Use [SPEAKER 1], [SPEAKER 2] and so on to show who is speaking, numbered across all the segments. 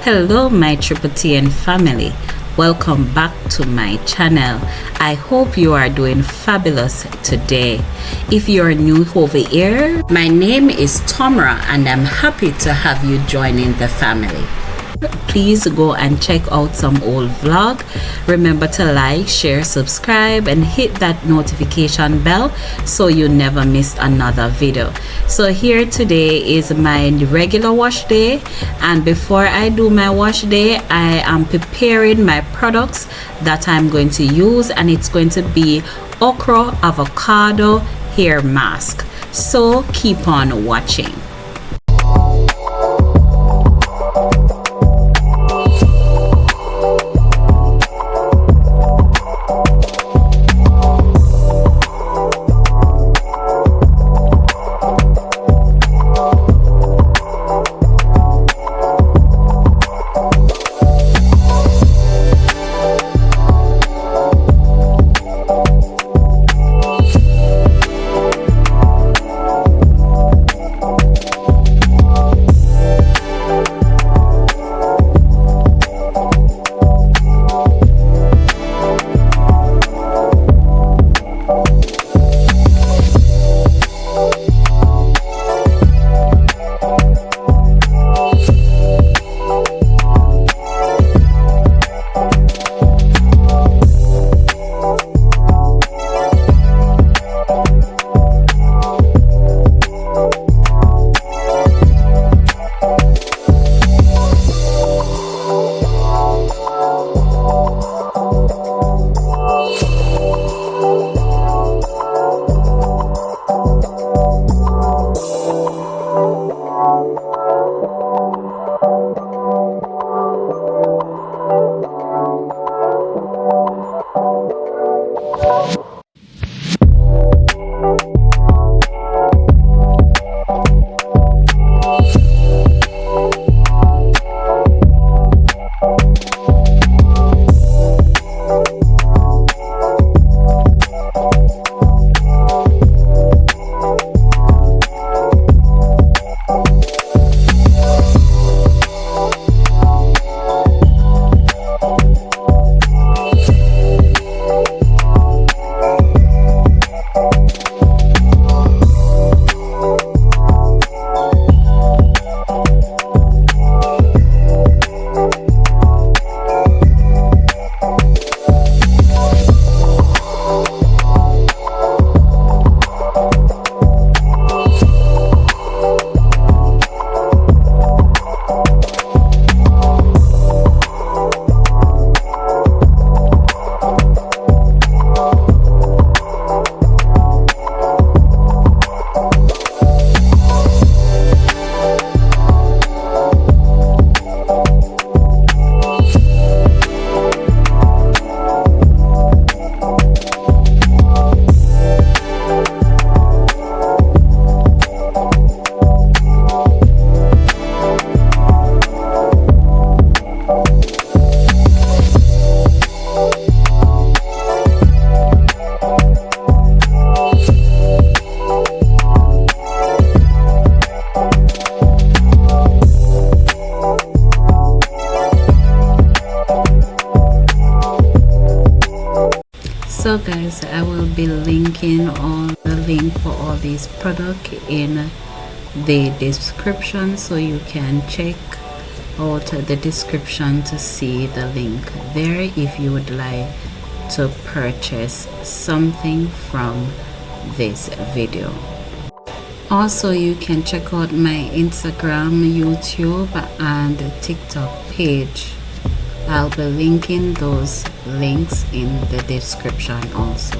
[SPEAKER 1] Hello my Triple TN family, welcome back to my channel. I hope you are doing fabulous today. If you're new over here, my name is Tomra and I'm happy to have you joining the family. Please go and check out some old vlog. Remember to like, share, subscribe and hit that notification bell so you never miss another video. So here today is my regular wash day, and before I do my wash day I am preparing my products that I'm going to use, and it's going to be Okra Avocado hair mask. So keep on watching. So guys, I will be linking all the link for all these products in the description, so you can check out the description to see the link there if you would like to purchase something from this video. Also, you can check out my Instagram, YouTube and TikTok page. I'll be linking those links in the description also.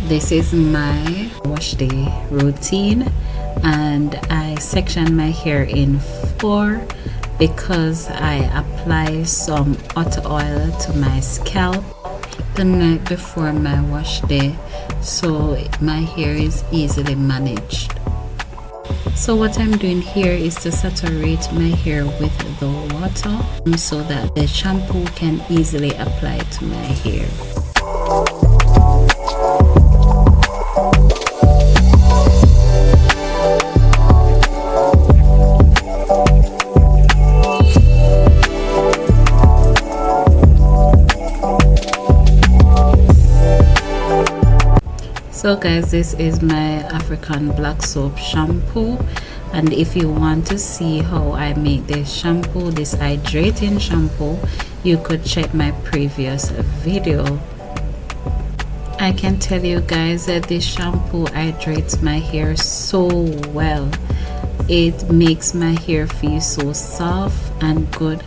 [SPEAKER 1] This is my wash day routine, and I section my hair in 4 because I apply some hot oil to my scalp the night before my wash day, so my hair is easily managed. So what I'm doing here is to saturate my hair with the water so that the shampoo can easily apply to my hair. So guys, this is my African black soap shampoo, and if you want to see how I make this shampoo, this hydrating shampoo, you could check my previous video. I can tell you guys that this shampoo hydrates my hair so well. It makes my hair feel so soft and good.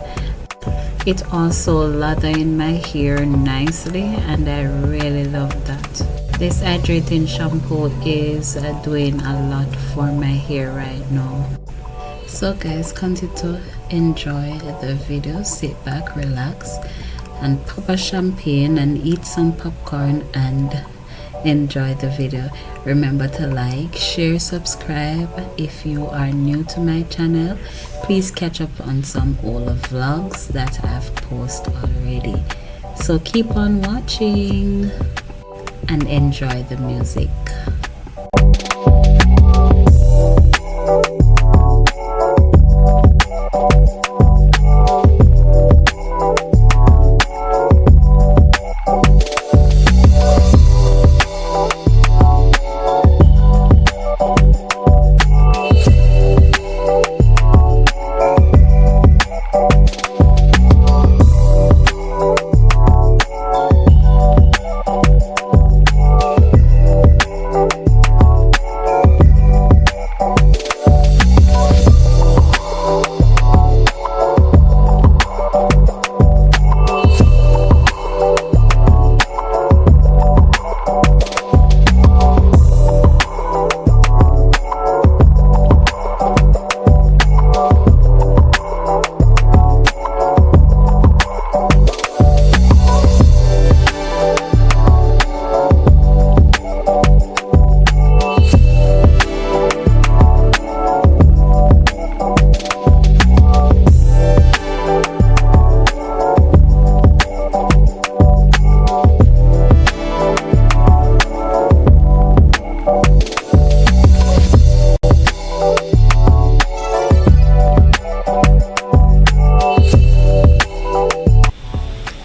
[SPEAKER 1] It also lather in my hair nicely, and I really love that. This hydrating shampoo is doing a lot for my hair right now. So guys, continue to enjoy the video. Sit back, relax, and pop a champagne and eat some popcorn and enjoy the video. Remember to like, share, subscribe. If you are new to my channel, please catch up on some old vlogs that I've posted already. So keep on watching and enjoy the music.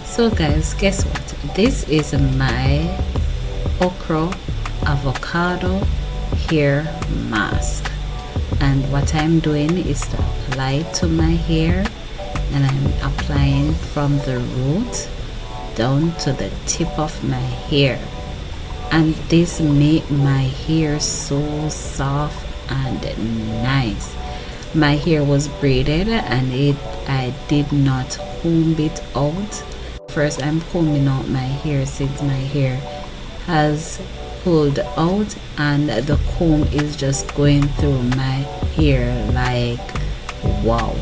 [SPEAKER 1] So guys, guess what? This is my Okra avocado hair mask, and what I'm doing is to apply it to my hair, and I'm applying from the root down to the tip of my hair, and this make my hair so soft and nice. My hair was braided and I did not comb it out. First, I'm combing out my hair since my hair has pulled out and the comb is just going through my hair like wow,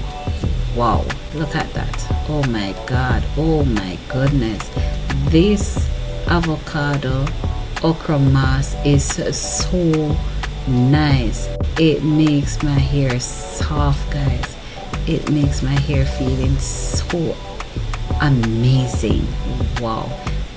[SPEAKER 1] look at that. Oh my god, oh my goodness, this avocado okra mask is so nice. It makes my hair soft, guys. It makes my hair feeling so amazing. Wow,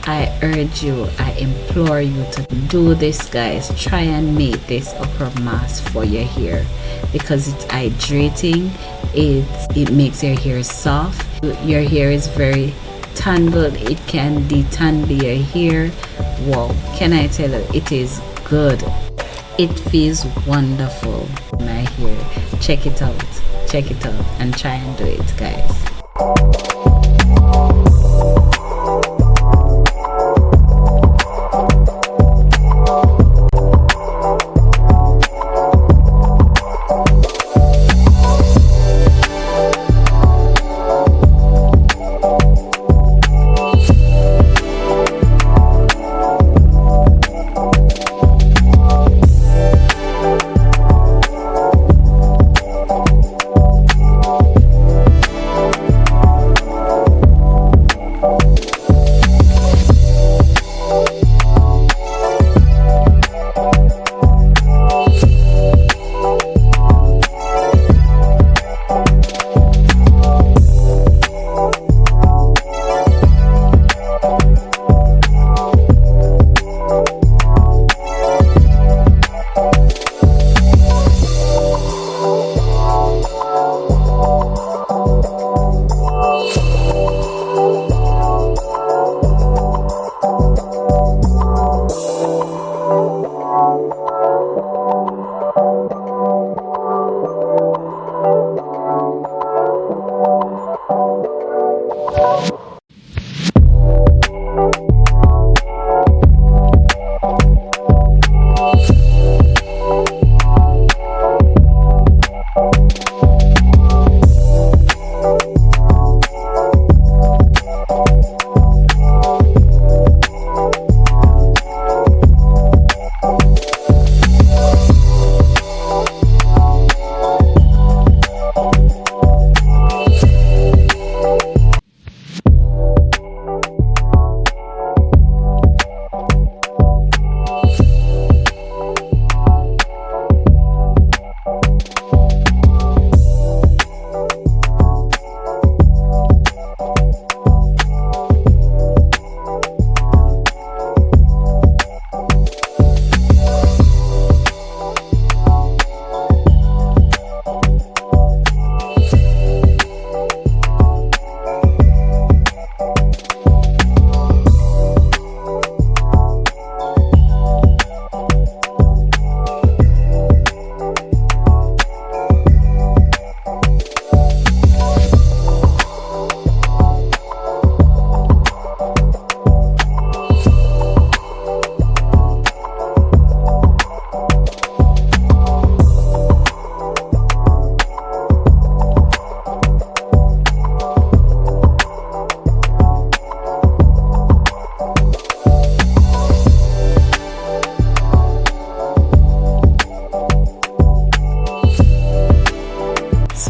[SPEAKER 1] I urge you, I implore you to do this, guys. Try and make this okra mask for your hair because it's hydrating. It makes your hair soft. Your hair is very tangled. It can detangle your hair. Wow, can I tell you, it is good. It feels wonderful. My hair, check it out and try and do it, guys.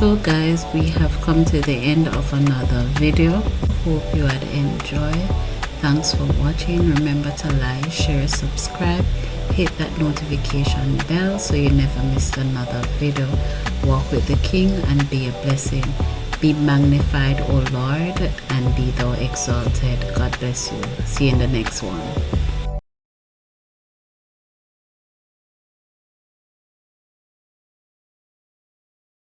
[SPEAKER 1] So guys, we have come to the end of another video. Hope you had enjoyed. Thanks for watching. Remember to like, share, subscribe, hit that notification bell so you never miss another video. Walk with the King and be a blessing. Be magnified, O Lord, and be thou exalted. God bless you. See you in the next one.